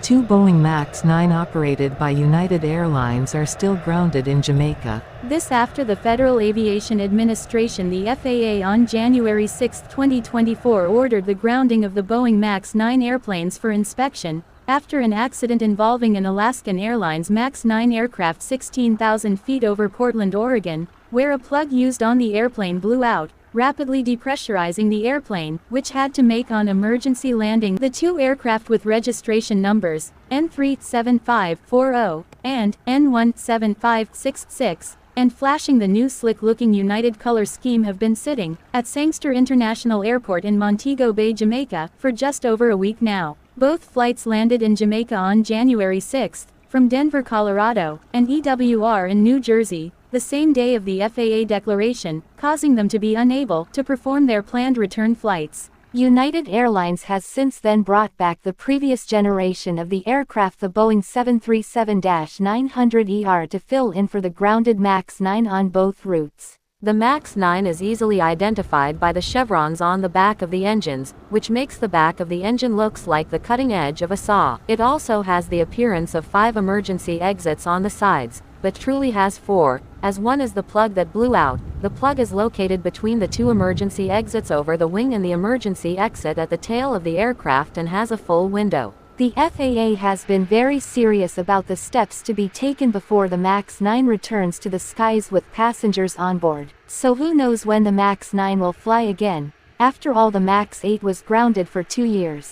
Two Boeing MAX 9 operated by United Airlines are still grounded in Jamaica. This after the Federal Aviation Administration, the FAA, on January 6, 2024 ordered the grounding of the Boeing MAX 9 airplanes for inspection, after an accident involving an Alaskan Airlines MAX 9 aircraft 16,000 feet over Portland, Oregon, where a plug used on the airplane blew out, rapidly depressurizing the airplane, which had to make an emergency landing. The two aircraft, with registration numbers N37540 and N17566, and flashing the new slick-looking United color scheme, have been sitting at Sangster International Airport in Montego Bay, Jamaica, for just over a week now. Both flights landed in Jamaica on January 6, from Denver, Colorado, and EWR in New Jersey, the same day of the FAA declaration, causing them to be unable to perform their planned return flights. United Airlines has since then brought back the previous generation of the aircraft, the Boeing 737-900ER, to fill in for the grounded MAX 9 on both routes. The MAX 9 is easily identified by the chevrons on the back of the engines, which makes the back of the engine looks like the cutting edge of a saw. It also has the appearance of 5 emergency exits on the sides, but truly has 4, as one is the plug that blew out. The plug is located between the 2 emergency exits over the wing and the emergency exit at the tail of the aircraft, and has a full window. The FAA has been very serious about the steps to be taken before the MAX 9 returns to the skies with passengers on board. So who knows when the MAX 9 will fly again? After all, the MAX 8 was grounded for 2 years.